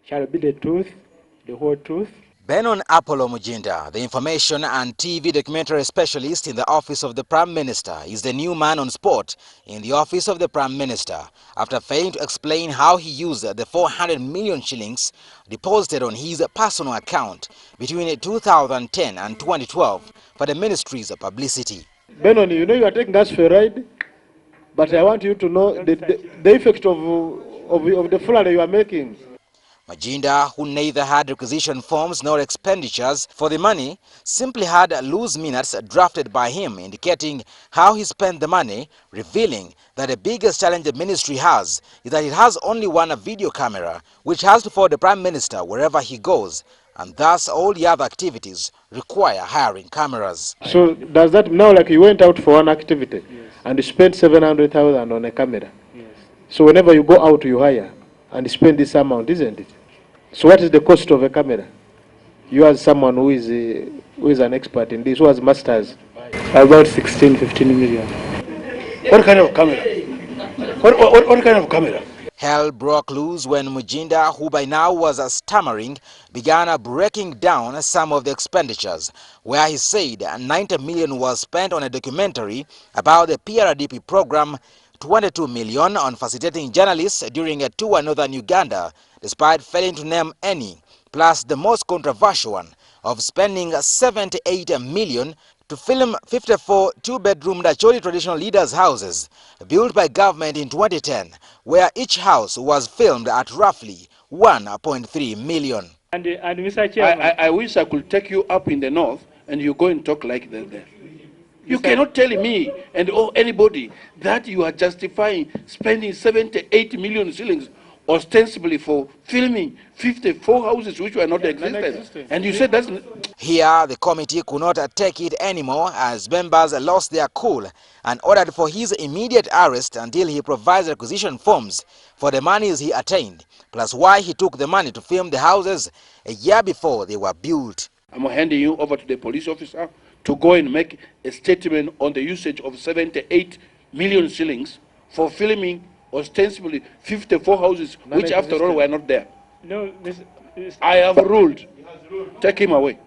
shall be the truth, the whole truth. Benon Muginda, the information and TV documentary specialist in the office of the Prime Minister, is the new man on spot in the office of the Prime Minister after failing to explain how he used the 400 million shillings deposited on his personal account between 2010 and 2012 for the ministry's publicity. Benon, you know you are taking us for a ride, but I want you to know the effect of the flood you are making. Muginda, who neither had requisition forms nor expenditures for the money, simply had loose minutes drafted by him indicating how he spent the money, revealing that the biggest challenge the ministry has is that it has only one video camera, which has to follow the Prime Minister wherever he goes, and thus all the other activities require hiring cameras. So does that now, like you went out for one activity, yes, and you spent 700,000 on a camera? Yes. So whenever you go out, you hire and spend this amount, isn't it? So what is the cost of a camera? You as someone who is an expert in this, who has masters. About 15 million. What kind of camera? What kind of camera? Hell broke loose when Muginda, who by now was stammering, began breaking down some of the expenditures, where he said 90 million was spent on a documentary about the PRDP program, 22 million on facilitating journalists during a tour in northern Uganda, despite failing to name any, plus the most controversial one of spending 78 million to film 54 two-bedroomed Acholi traditional leaders' houses built by government in 2010, where each house was filmed at roughly 1.3 million. And Mr. Chairman, I wish I could take you up in the north and you go and talk like that there. You cannot tell me and anybody that you are justifying spending 78 million shillings ostensibly for filming 54 houses which were not existent. And you said that's... Here, the committee could not take it anymore as members lost their cool and ordered for his immediate arrest until he provides requisition forms for the monies he attained, plus why he took the money to film the houses a year before they were built. I'm handing you over to the police officer to go and make a statement on the usage of 78 million shillings for filming ostensibly 54 houses, which after all were not there. No, I have ruled. Take him away.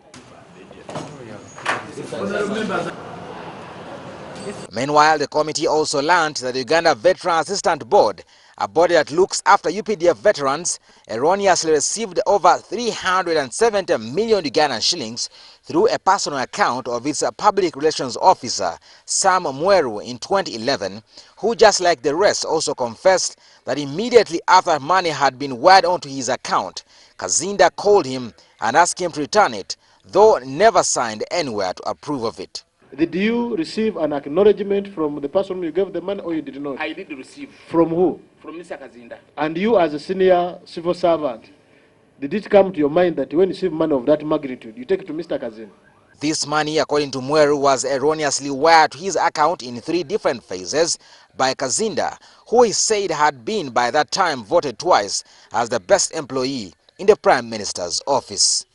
Meanwhile, the committee also learned that the Uganda Veteran Assistant Board, a body that looks after UPDF veterans, erroneously received over 370 million Ugandan shillings through a personal account of its public relations officer, Sam Mweru, in 2011, who, just like the rest, also confessed that immediately after money had been wired onto his account, Kazinda called him and asked him to return it, though never signed anywhere to approve of it. Did you receive an acknowledgement from the person you gave the money, or you did not? I did receive. From who? From Mr. Kazinda. And you, as a senior civil servant, did it come to your mind that when you receive money of that magnitude, you take it to Mr. Kazinda? This money, according to Mweru, was erroneously wired to his account in 3 different phases by Kazinda, who he said had been by that time voted twice as the best employee in the Prime Minister's office.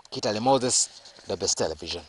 Kitale Moses, the Best Television.